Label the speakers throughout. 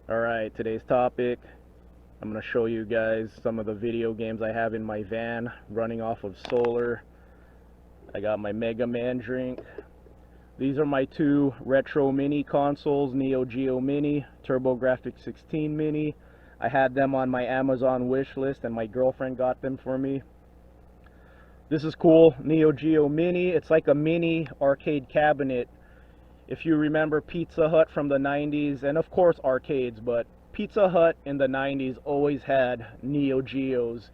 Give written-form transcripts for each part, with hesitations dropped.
Speaker 1: Alright, today's topic, I'm going to show you guys some of the video games I have in my van running off of solar. I got my Mega Man drink. These are my two retro mini consoles, Neo Geo Mini, TurboGrafx 16 Mini. I had them on my Amazon wish list and my girlfriend got them for me. This is cool, Neo Geo Mini. It's like a mini arcade cabinet. If you remember Pizza Hut from the 90s, and of course arcades, but Pizza Hut in the 90s always had Neo Geos,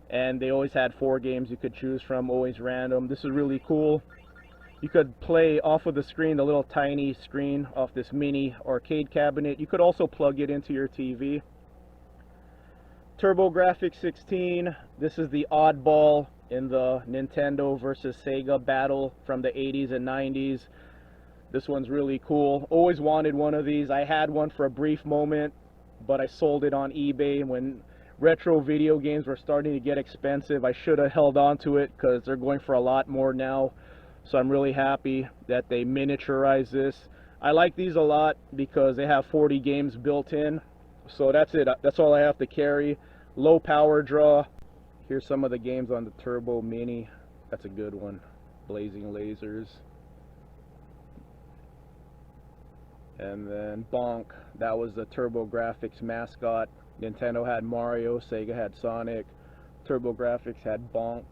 Speaker 1: and they always had 4 games you could choose from, always random. This is really cool. You could play off of the screen, the little tiny screen off this mini arcade cabinet. You could also plug it into your TV. TurboGrafx 16, this is the oddball in the Nintendo versus Sega battle from the 80s and 90s. This one's really cool. Always wanted one of these. I had one for a brief moment, but I sold it on eBay when retro video games were starting to get expensive. I should have held on to it because they're going for a lot more now. So I'm really happy that they miniaturized this. I like these a lot because they have 40 games built in. So that's it. That's all I have to carry. Low power draw. Here's some of the games on the Turbo Mini. That's a good one. Blazing Lasers. And then Bonk, that was the TurboGrafx mascot. Nintendo had Mario, Sega had Sonic, TurboGrafx had Bonk.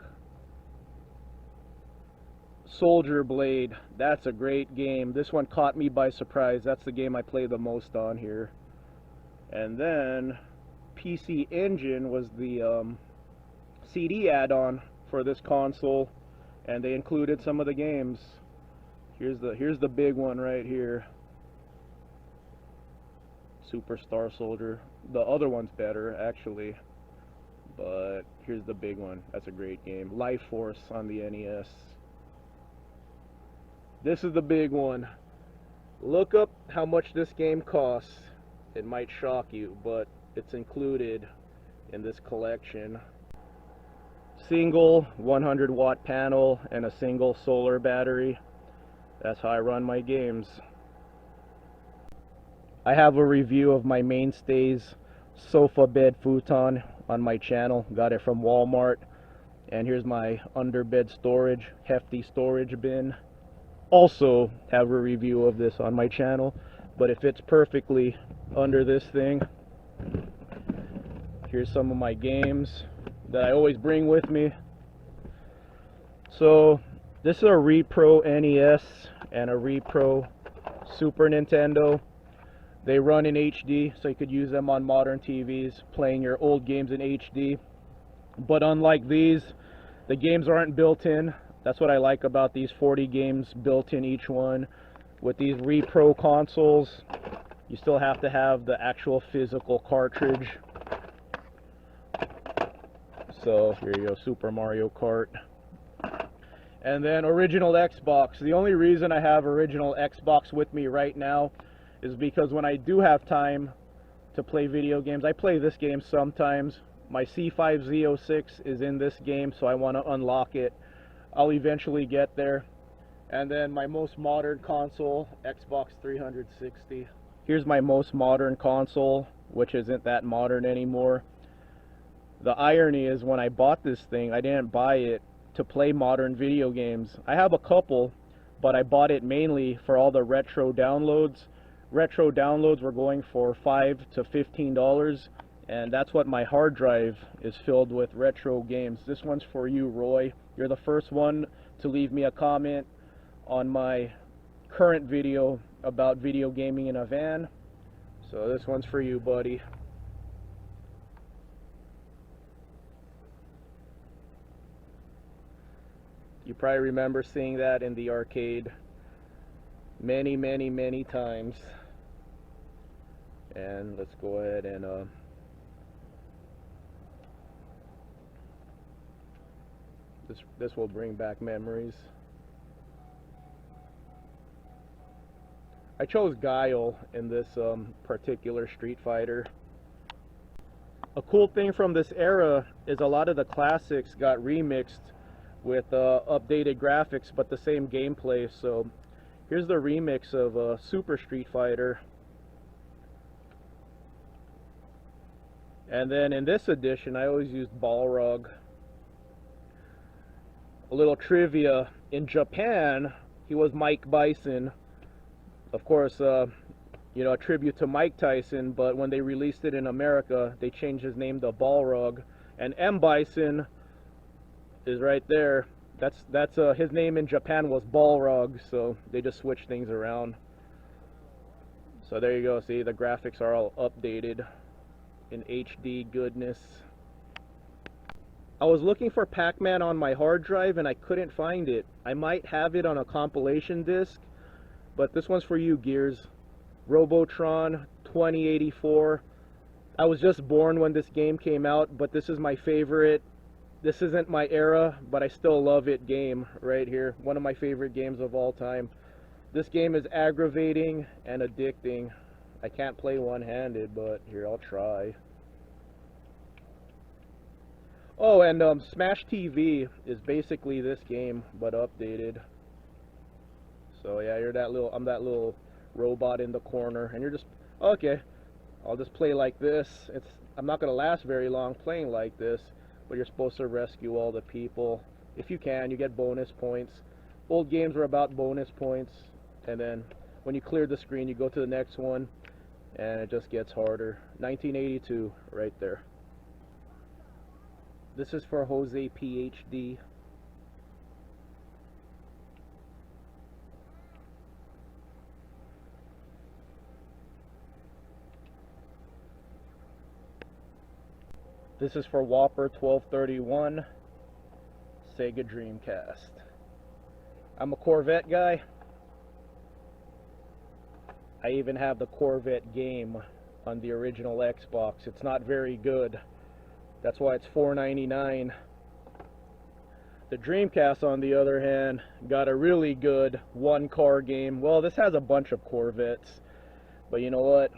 Speaker 1: Soldier Blade, that's a great game. This one caught me by surprise. That's the game I play the most on here. And then PC Engine was the CD add-on for this console, and they included some of the games. Here's the big one right here. Superstar Soldier. The other one's better actually, but here's the big one. That's a great game. Life Force on the NES. This is the big one. Look up how much this game costs. It might shock you, but it's included in this collection. Single 100-watt panel and a single solar battery. That's how I run my games. I have a review of my Mainstays sofa bed futon on my channel. Got it from Walmart. And here's my underbed storage, hefty storage bin. Also have a review of this on my channel, but it fits perfectly under this thing. Here's some of my games that I always bring with me. So this is a Repro NES and a Repro Super Nintendo. They run in HD, so you could use them on modern TVs, playing your old games in HD. But unlike these, the games aren't built in. That's what I like about these 40 games built in each one. With these Repro consoles, you still have to have the actual physical cartridge. So here you go, Super Mario Kart. And then original Xbox. The only reason I have original Xbox with me right now is because when I do have time to play video games, I play this game sometimes. My C5Z06 is in this game, so I want to unlock it. I'll eventually get there. And then my most modern console, Xbox 360. Here's my most modern console, which isn't that modern anymore. The irony is when I bought this thing, I didn't buy it to play modern video games. I have a couple, but I bought it mainly for all the retro downloads. Retro downloads were going for $5 to $15, and that's what my hard drive is filled with, retro games. This one's for you, Roy. You're the first one to leave me a comment on my current video about video gaming in a van. So this one's for you, buddy. You probably remember seeing that in the arcade many, many, many times. And let's go ahead and this will bring back memories. I chose Guile in this particular Street Fighter. A cool thing from this era is a lot of the classics got remixed with updated graphics but the same gameplay. So here's the remix of Super Street Fighter. And then in this edition, I always used Balrog. A little trivia, in Japan, he was Mike Bison. Of course, you know, a tribute to Mike Tyson, but when they released it in America, they changed his name to Balrog. And M. Bison is right there. That's his name in Japan was Balrog, so they just switched things around. So there you go, see, the graphics are all updated in HD goodness. I was looking for Pac-Man on my hard drive and I couldn't find it. I might have it on a compilation disc, but this one's for you, Gears. Robotron 2084. I was just born when this game came out, but this is my favorite. This isn't my era, but I still love it game right here. One of my favorite games of all time. This game is aggravating and addicting. I can't play one-handed, but here, I'll try. Oh, and Smash TV is basically this game, but updated. So yeah, I'm that little robot in the corner, and you're just, okay, I'll just play like this. I'm not gonna last very long playing like this, but you're supposed to rescue all the people. If you can, you get bonus points. Old games were about bonus points, and then when you clear the screen, you go to the next one, and it just gets harder. 1982, right there. This is for Jose PhD. This is for Whopper 1231, Sega Dreamcast. I'm a Corvette guy. I even have the Corvette game on the original Xbox. It's not very good. That's why it's $4.99. The Dreamcast, on the other hand, got a really good one-car game. Well, this has a bunch of Corvettes, but you know what?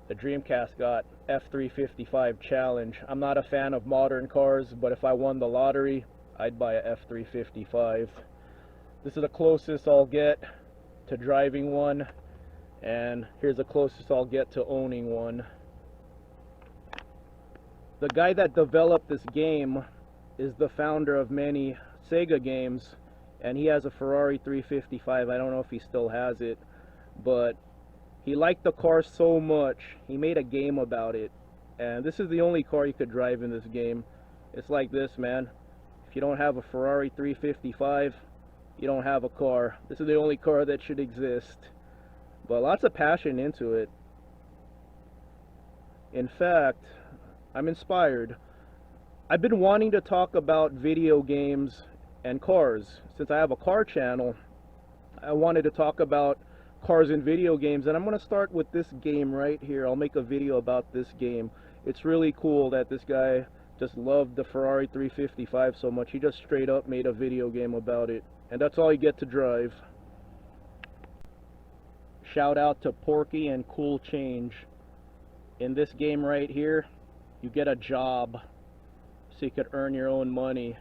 Speaker 1: The Dreamcast got F355 Challenge. I'm not a fan of modern cars, but if I won the lottery, I'd buy a F355. This is the closest I'll get to driving one, and here's the closest I'll get to owning one. The guy that developed this game is the founder of many Sega games, and he has a Ferrari 355. I don't know if he still has it, but he liked the car so much, he made a game about it. And this is the only car you could drive in this game. It's like this, man. If you don't have a Ferrari 355, you don't have a car. This is the only car that should exist. But lots of passion into it. In fact, I'm inspired. I've been wanting to talk about video games and cars. Since I have a car channel, I wanted to talk about cars and video games, and I'm going to start with this game right here. I'll make a video about this game. It's really cool that this guy just loved the Ferrari 355 so much. He just straight up made a video game about it, and that's all you get to drive. Shout out to Porky and Cool Change. In this game right here, you get a job so you could earn your own money.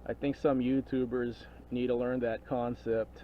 Speaker 1: I think some YouTubers need to learn that concept.